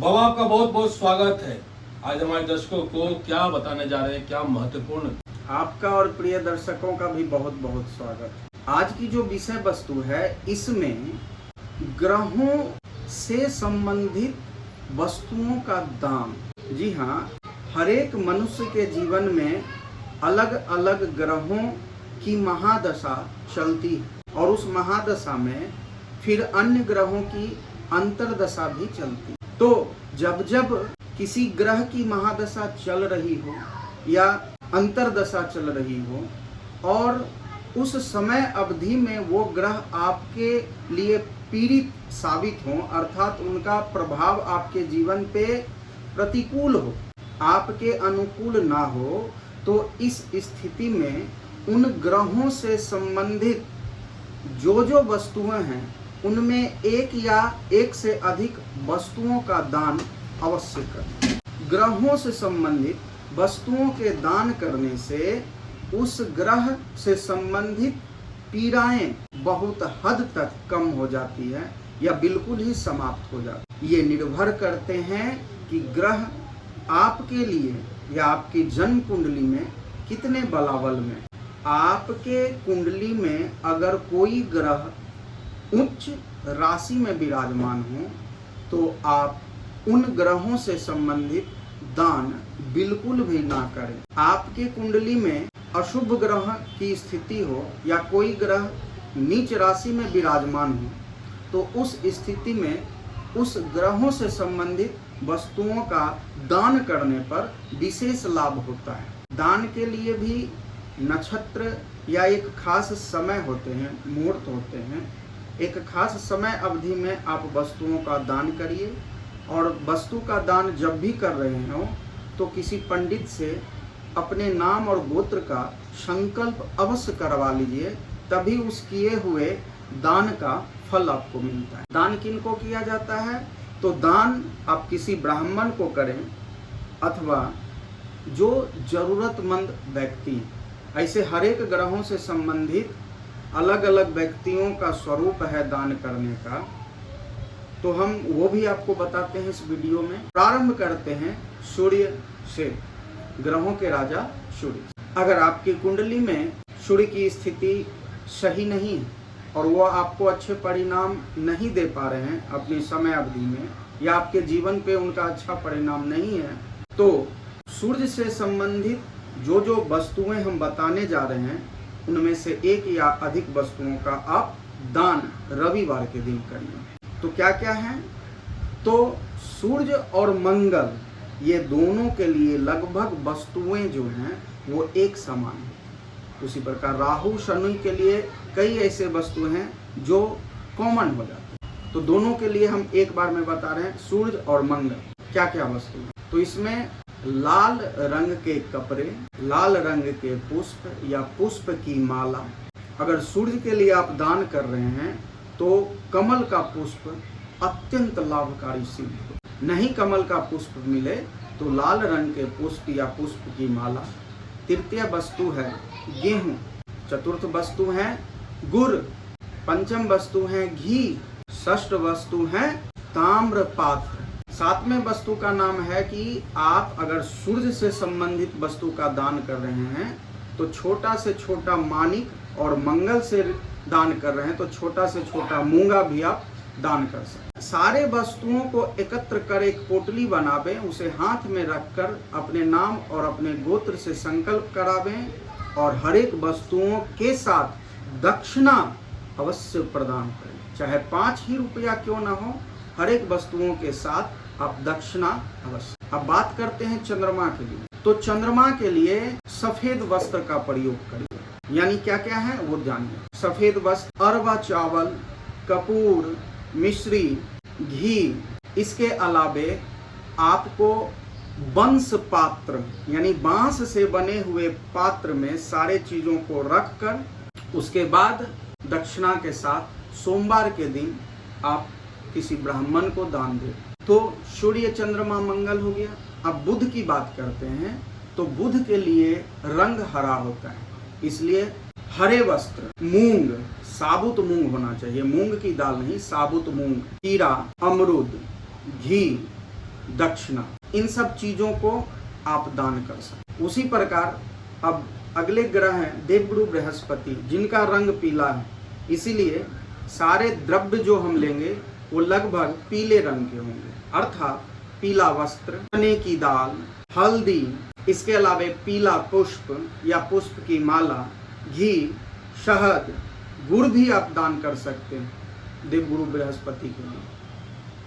बाबा आपका बहुत बहुत स्वागत है। आज हमारे दर्शकों को क्या बताने जा रहे हैं, क्या महत्वपूर्ण। आपका और प्रिय दर्शकों का भी बहुत बहुत स्वागत। आज की जो विषय वस्तु है इसमें ग्रहों से संबंधित वस्तुओं का दान। जी हाँ, हर एक मनुष्य के जीवन में अलग अलग ग्रहों की महादशा चलती है और उस महादशा में फिर अन्य ग्रहों की अंतरदशा भी चलती है। तो जब जब किसी ग्रह की महादशा चल रही हो या अंतरदशा चल रही हो और उस समय अवधि में वो ग्रह आपके लिए पीड़ित साबित हो, अर्थात उनका प्रभाव आपके जीवन पे प्रतिकूल हो, आपके अनुकूल ना हो, तो इस स्थिति में उन ग्रहों से संबंधित जो वस्तुएं हैं उनमें एक या एक से अधिक वस्तुओं का दान अवश्य करें। ग्रहों से संबंधित वस्तुओं के दान करने से उस ग्रह से संबंधित पीड़ाएं बहुत हद तक कम हो जाती है या बिल्कुल ही समाप्त हो जाती है। ये निर्भर करते हैं कि ग्रह आपके लिए या आपकी जन्म कुंडली में कितने बलाबल में। आपके कुंडली में अगर कोई ग्रह उच्च राशि में विराजमान हो तो आप उन ग्रहों से संबंधित दान बिल्कुल भी ना करें। आपके कुंडली में अशुभ ग्रह की स्थिति हो या कोई ग्रह नीच राशि में विराजमान हो तो उस स्थिति में उस ग्रहों से संबंधित वस्तुओं का दान करने पर विशेष लाभ होता है। दान के लिए भी नक्षत्र या एक खास समय होते हैं, मुहूर्त होते हैं। एक खास समय अवधि में आप वस्तुओं का दान करिए और वस्तु का दान जब भी कर रहे हो तो किसी पंडित से अपने नाम और गोत्र का संकल्प अवश्य करवा लीजिए, तभी उस किए हुए दान का फल आपको मिलता है। दान किनको किया जाता है? तो दान आप किसी ब्राह्मण को करें अथवा जो जरूरतमंद व्यक्ति। ऐसे हर एक ग्रहों से संबंधित अलग अलग व्यक्तियों का स्वरूप है दान करने का, तो हम वो भी आपको बताते हैं इस वीडियो में। प्रारंभ करते हैं सूर्य से, ग्रहों के राजा सूर्य। अगर आपकी कुंडली में सूर्य की स्थिति सही नहीं है और वो आपको अच्छे परिणाम नहीं दे पा रहे हैं अपनी समय अवधि में, या आपके जीवन पे उनका अच्छा परिणाम नहीं है, तो सूर्य से संबंधित जो वस्तुएं हम बताने जा रहे हैं उनमें से एक या अधिक वस्तुओं का आप दान रविवार के दिन करिए। तो क्या क्या है? तो सूर्य और मंगल ये दोनों के लिए लगभग वस्तुएं जो हैं वो एक समान है। उसी प्रकार राहु शनि के लिए कई ऐसे वस्तुएं हैं जो कॉमन हो जाते हैं। तो दोनों के लिए हम एक बार में बता रहे हैं सूर्य और मंगल क्या क्या वस्तु है। तो इसमें लाल रंग के कपड़े, लाल रंग के पुष्प या पुष्प की माला। अगर सूर्य के लिए आप दान कर रहे हैं तो कमल का पुष्प अत्यंत लाभकारी सिद्ध हो। नहीं कमल का पुष्प मिले तो लाल रंग के पुष्प या पुष्प की माला। तृतीय वस्तु है गेहूं, चतुर्थ वस्तु है गुड़, पंचम वस्तु है घी, षष्ठ वस्तु है ताम्र पात्र। सातवें वस्तु का नाम है कि आप अगर सूर्य से संबंधित वस्तु का दान कर रहे हैं तो छोटा से छोटा माणिक, और मंगल से दान कर रहे हैं तो छोटा से छोटा मूंगा भी आप दान कर सकते हैं। सारे वस्तुओं को एकत्र कर एक पोटली बनावें, उसे हाथ में रखकर अपने नाम और अपने गोत्र से संकल्प करावें और हर एक वस्तुओं के साथ दक्षिणा अवश्य प्रदान करें, चाहे 5 ही रुपया क्यों ना हो। हर एक वस्तुओं के साथ आप दक्षिणा अवश्य। अब बात करते हैं चंद्रमा के लिए। तो चंद्रमा के लिए सफेद वस्त्र का प्रयोग करिए। यानी क्या क्या है वो जानिए। सफेद वस्त्र, अरवा चावल, कपूर, मिश्री, घी। इसके अलावे आपको बंस पात्र यानी बांस से बने हुए पात्र में सारे चीजों को रखकर उसके बाद दक्षिणा के साथ सोमवार के दिन आप किसी ब्राह्मण को दान दें। तो सूर्य, चंद्रमा, मंगल हो गया। अब बुध की बात करते हैं तो बुध के लिए रंग हरा होता है, इसलिए हरे वस्त्र, मूंग, साबुत मूंग होना चाहिए, मूंग की दाल नहीं, साबुत मूंग, खीरा, अमरूद, घी, दक्षिणा, इन सब चीजों को आप दान कर सकते। उसी प्रकार अब अगले ग्रह हैं देवगुरु बृहस्पति, जिनका रंग पीला है, इसीलिए सारे द्रव्य जो हम लेंगे वो लगभग पीले रंग के होंगे, अर्थात पीला वस्त्र, चने की दाल, हल्दी, इसके अलावा पीला पुष्प या पुष्प की माला, घी, शहद, गुड़ भी आप दान कर सकते हैं देवगुरु बृहस्पति के लिए,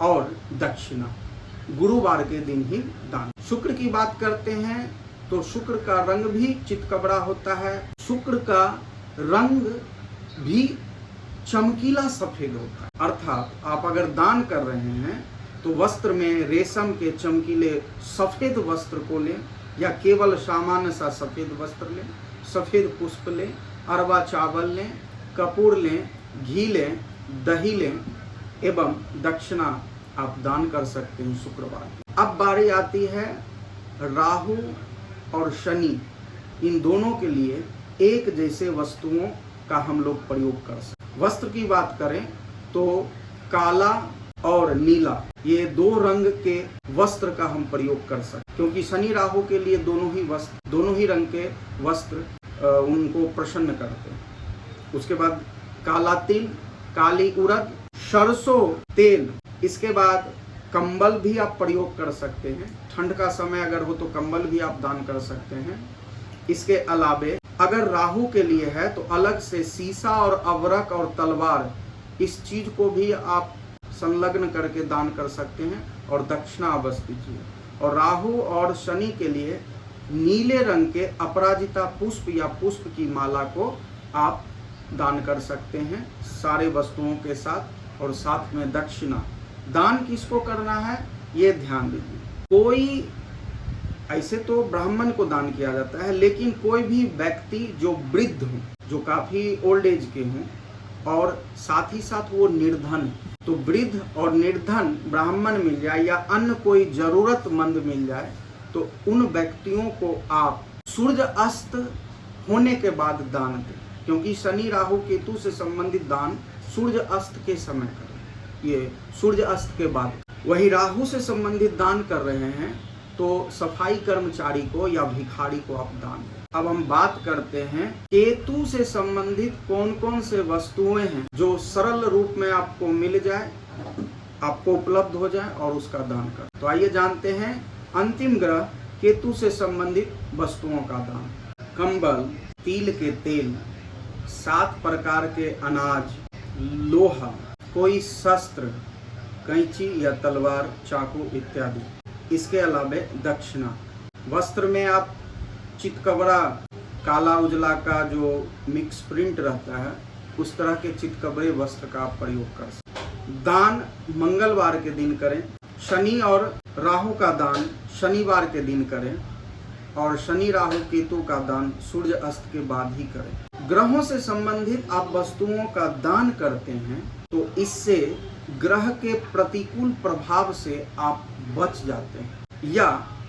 और दक्षिणा गुरुवार के दिन ही दान। शुक्र की बात करते हैं तो शुक्र का रंग भी चितकबरा होता है, शुक्र का रंग भी चमकीला सफेद होता है, अर्थात आप अगर दान कर रहे हैं तो वस्त्र में रेशम के चमकीले सफेद वस्त्र को लें, या केवल सामान्य सा सफेद वस्त्र लें, सफेद पुष्प लें, अरवा चावल लें, कपूर लें, घी लें, दही लें, एवं दक्षिणा आप दान कर सकते हैं शुक्रवार की। अब बारी आती है राहु और शनि, इन दोनों के लिए एक जैसे वस्तुओं का हम लोग प्रयोग कर सकते हैं। वस्त्र की बात करें तो काला और नीला, ये दो रंग के वस्त्र का हम प्रयोग कर सकते हैं, क्योंकि शनि राहु के लिए दोनों ही रंग के वस्त्र उनको प्रसन्न करते हैं। उसके बाद काला तिल, काली उड़द, सरसों तेल, इसके बाद कंबल भी आप प्रयोग कर सकते हैं, ठंड का समय अगर हो तो कंबल भी आप दान कर सकते हैं। इसके अलावे अगर राहु के लिए है तो अलग से सीसा और अवरक और तलवार, इस चीज को भी आप संलग्न करके दान कर सकते हैं और दक्षिणा अवश्य दीजिए। और राहु और शनि के लिए नीले रंग के अपराजिता पुष्प या पुष्प की माला को आप दान कर सकते हैं सारे वस्तुओं के साथ, और साथ में दक्षिणा। दान किसको करना है ये ध्यान दीजिए। कोई ऐसे तो ब्राह्मण को दान किया जाता है, लेकिन कोई भी व्यक्ति जो वृद्ध हो, जो काफी ओल्ड एज के हों, और साथ ही साथ वो निर्धन है, तो वृद्ध और निर्धन ब्राह्मण मिल जाए या अन्य कोई जरूरतमंद मिल जाए तो उन व्यक्तियों को आप सूर्य अस्त होने के बाद दान दें, क्योंकि शनि राहु केतु से संबंधित दान सूर्य अस्त के समय करें, ये सूर्य अस्त के बाद। वही राहु से संबंधित दान कर रहे हैं तो सफाई कर्मचारी को या भिखारी को आप दान दें। अब हम बात करते हैं केतु से संबंधित कौन कौन से वस्तुएं हैं जो सरल रूप में आपको मिल जाए, आपको उपलब्ध हो जाए और उसका दान कर। तो आइए जानते हैं अंतिम ग्रह केतु से संबंधित वस्तुओं का दान। कंबल, तिल के तेल, 7 प्रकार के अनाज, लोहा, कोई शस्त्र, कैंची या तलवार, चाकू इत्यादि। इसके अलावा दक्षिणा, वस्त्र में आप चितकबरा, काला उजला का जो मिक्स प्रिंट रहता है उस तरह के चितकबरे वस्त्र का आप प्रयोग कर सकते। दान मंगलवार के दिन करें, शनि और राहु का दान शनिवार के दिन करें, और शनि राहु केतु का दान सूर्य अस्त के बाद ही करें। ग्रहों से संबंधित आप वस्तुओं का दान करते हैं तो इससे ग्रह के प्रतिकूल प्रभाव से आप बच जाते हैं या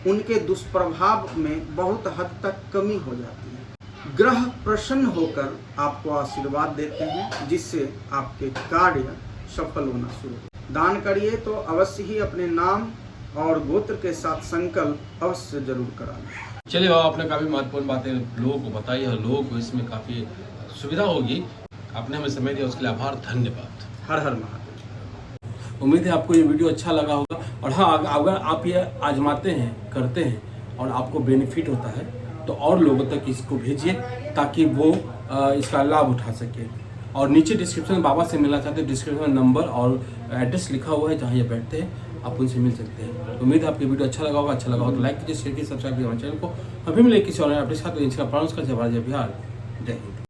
उनके दुष्प्रभाव में बहुत हद तक कमी हो जाती है। ग्रह प्रसन्न होकर आपको आशीर्वाद देते हैं, जिससे आपके कार्य सफल होना शुरू हो। दान करिए तो अवश्य ही अपने नाम और गोत्र के साथ संकल्प अवश्य जरूर कराना। चलिए बाबा, आपने काफ़ी महत्वपूर्ण बातें लोगों को बताई है, लोगों को इसमें काफ़ी सुविधा होगी। आपने हमें समय दिया उसके लिए आभार, धन्यवाद। हर हर महादेव। उम्मीद है आपको ये वीडियो अच्छा लगा होगा, और हाँ, अगर आप ये आजमाते हैं, करते हैं और आपको बेनिफिट होता है तो और लोगों तक इसको भेजिए ताकि वो इसका लाभ उठा सके। और नीचे डिस्क्रिप्शन में बाबा से मिलना चाहते हैं, डिस्क्रिप्शन में नंबर और एड्रेस लिखा हुआ है, जहाँ ये बैठते हैं, आप उनसे मिल सकते हैं। तो उम्मीद है आपकी वीडियो अच्छा लगा होगा। अच्छा लगा हो तो लाइक कीजिए, शेयर कीजिए, सब्सक्राइब कीजिए हमारे चैनल को। अभी मिले किसी और अपने साथ, इसका प्रणाम कर जय भारत जय बिहार, जय हिंद।